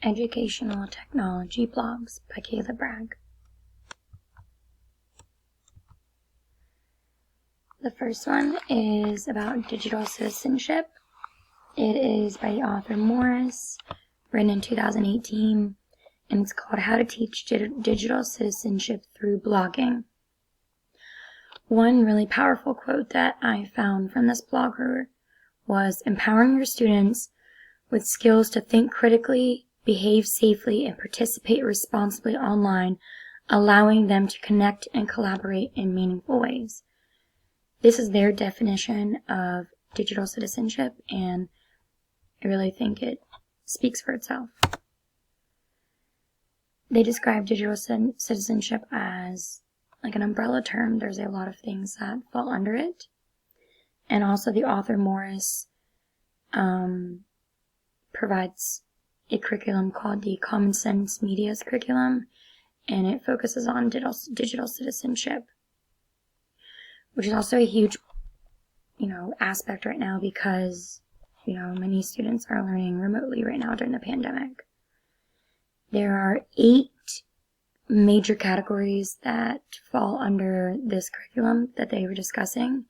Educational Technology Blogs by Kayla Bragg. The first one is about digital citizenship. It is by the author Morris, written in 2018, and it's called How to Teach Digital Citizenship Through Blogging. One really powerful quote that I found from this blogger was, "Empowering your students with skills to think critically, behave safely, and participate responsibly online, allowing them to connect and collaborate in meaningful ways." This is their definition of digital citizenship, and I really think it speaks for itself. They describe digital citizenship as like an umbrella term. There's a lot of things that fall under it. And also the author Morris provides a curriculum called the Common Sense Media's curriculum, and it focuses on digital citizenship, which is also a huge, aspect right now because, many students are learning remotely right now during the pandemic. There are 8 major categories that fall under this curriculum that they were discussing,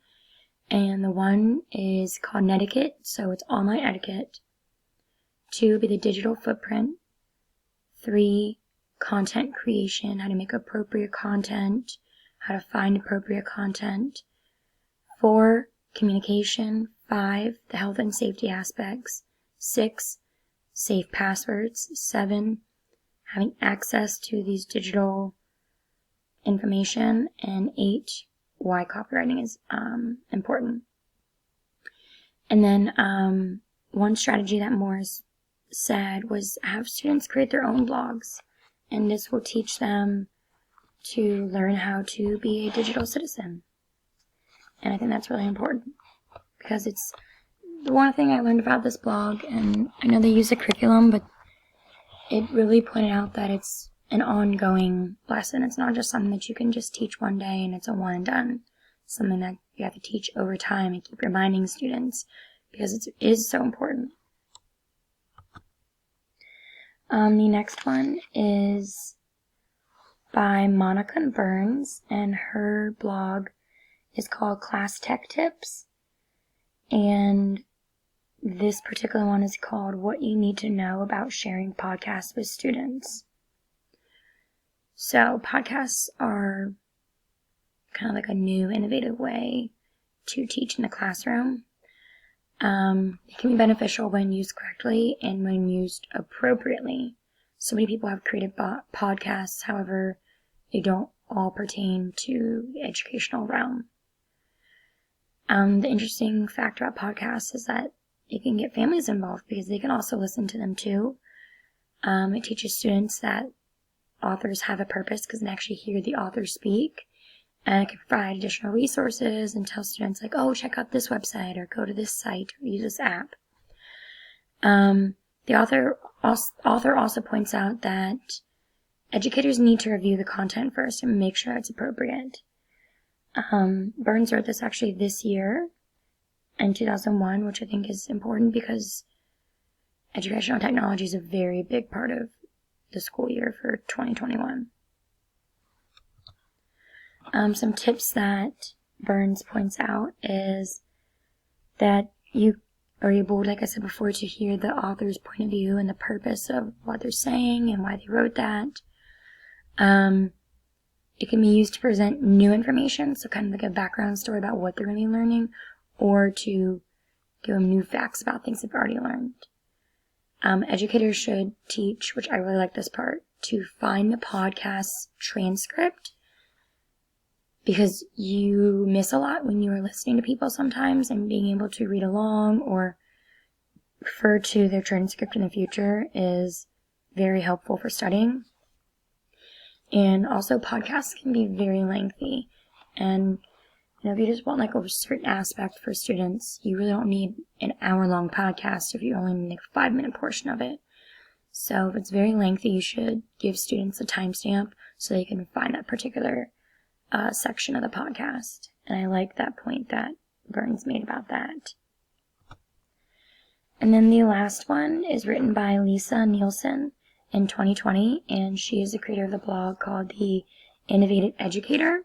and the one is called netiquette, so it's online etiquette. 2 would be the digital footprint. 3, content creation, how to make appropriate content, how to find appropriate content. 4, communication. 5, the health and safety aspects. 6, safe passwords. 7, having access to these digital information. And 8, why copywriting is important. And then one strategy that Morris said was have students create their own blogs, and this will teach them to learn how to be a digital citizen. And I think that's really important because it's the one thing I learned about this blog, and I know they use a curriculum, but it really pointed out that it's an ongoing lesson. It's not just something that you can just teach one day and it's a one and done. It's something that you have to teach over time and keep reminding students because it is so important. The next one is by Monica Burns, and her blog is called Class Tech Tips. And this particular one is called What You Need to Know About Sharing Podcasts with Students. So podcasts are kind of like a new, innovative way to teach in the classroom. It can be beneficial when used correctly and when used appropriately. So many people have created podcasts, however, they don't all pertain to the educational realm. The interesting fact about podcasts is that it can get families involved because they can also listen to them too. It teaches students that authors have a purpose because they actually hear the author speak. And it can provide additional resources and tell students like, oh, check out this website or go to this site or use this app. The author also points out that educators need to review the content first and make sure it's appropriate. Burns wrote this actually this year in 2001, which I think is important because educational technology is a very big part of the school year for 2021. Some tips that Burns points out is that you are able, like I said before, to hear the author's point of view and the purpose of what they're saying and why they wrote that. It can be used to present new information, so kind of like a background story about what they're going to be learning, or to give them new facts about things they've already learned. Educators should teach, which I really like this part, to find the podcast transcript, because you miss a lot when you are listening to people sometimes, and being able to read along or refer to their transcript in the future is very helpful for studying. And also podcasts can be very lengthy, and if you just want like a certain aspect for students, you really don't need an hour-long podcast if you only need a 5-minute portion of it. So if it's very lengthy, you should give students a timestamp so they can find that particular section of the podcast. And I like that point that Burns made about that. And then the last one is written by Lisa Nielsen, in 2020, and she is the creator of the blog called The Innovative Educator.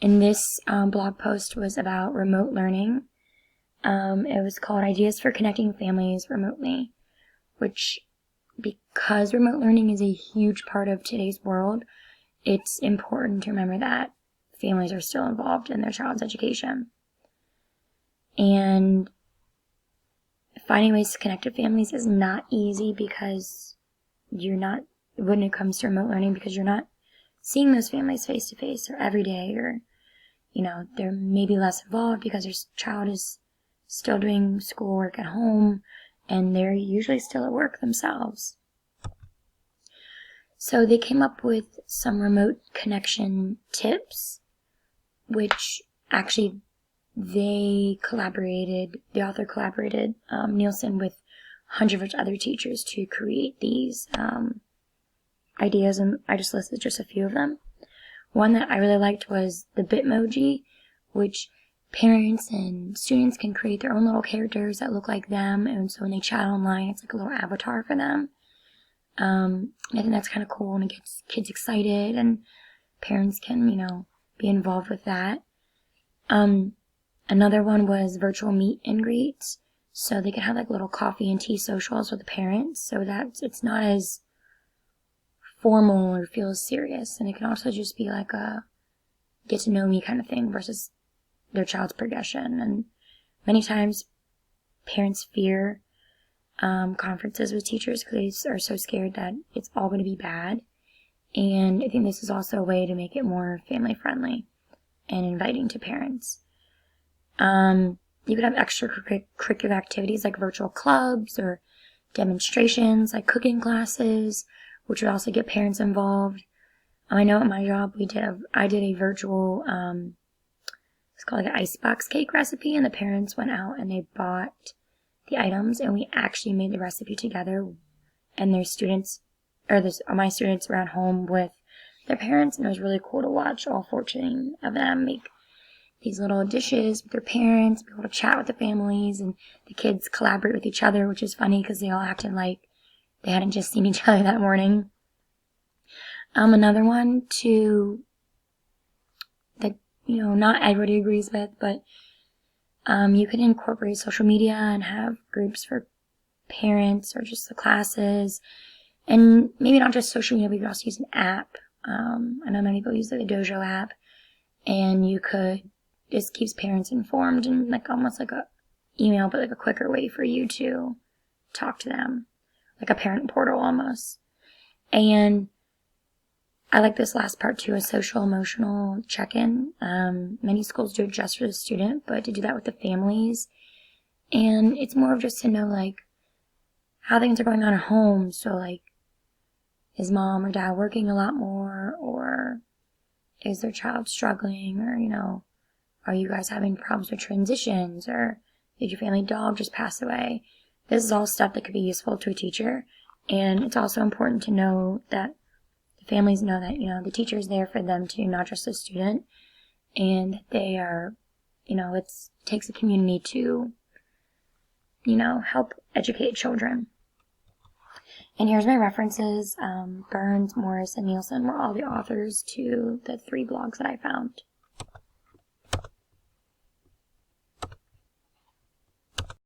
And this blog post was about remote learning. It was called Ideas for Connecting Families Remotely, which, because remote learning is a huge part of today's world, it's important to remember that families are still involved in their child's education. And finding ways to connect to families is not easy because when it comes to remote learning, because you're not seeing those families face to face or every day, or, they're maybe less involved because their child is still doing schoolwork at home and they're usually still at work themselves. So they came up with some remote connection tips, which actually the author collaborated, Nielsen, with hundreds of other teachers to create these ideas, and I just listed just a few of them. One that I really liked was the Bitmoji, which parents and students can create their own little characters that look like them, and so when they chat online, it's like a little avatar for them. I think that's kind of cool, and it gets kids excited, and parents can, be involved with that. Another one was virtual meet and greets, so they could have like little coffee and tea socials with the parents, so that it's not as formal or feels serious, and it can also just be like a get to know me kind of thing versus their child's progression. And many times parents fear conferences with teachers because they are so scared that it's all going to be bad, and I think this is also a way to make it more family friendly and inviting to parents. You could have extracurricular activities like virtual clubs or demonstrations like cooking classes, which would also get parents involved. I know at my job I did a virtual, it's called like an icebox cake recipe, and the parents went out and they bought the items, and we actually made the recipe together, and my students were at home with their parents, and it was really cool to watch all 14 of them make these little dishes with their parents, be able to chat with the families, and the kids collaborate with each other, which is funny because they all acted like they hadn't just seen each other that morning. Another one that, not everybody agrees with, but you could incorporate social media and have groups for parents or just the classes, and maybe not just social media, but you could also use an app. I know many people use the Dojo app, and this keeps parents informed, and like almost like a email, but like a quicker way for you to talk to them, like a parent portal almost. And I like this last part too, a social emotional check-in. Many schools do it just for the student, but to do that with the families, and it's more of just to know like how things are going on at home. So like, is mom or dad working a lot more, or is their child struggling, or are you guys having problems with transitions, or did your family dog just pass away? This is all stuff that could be useful to a teacher, and it's also important to know that the families know that, the teacher is there for them too, not just the student, and they are, it takes a community to, help educate children. And here's my references. Burns, Morris, and Nielsen were all the authors to the 3 blogs that I found.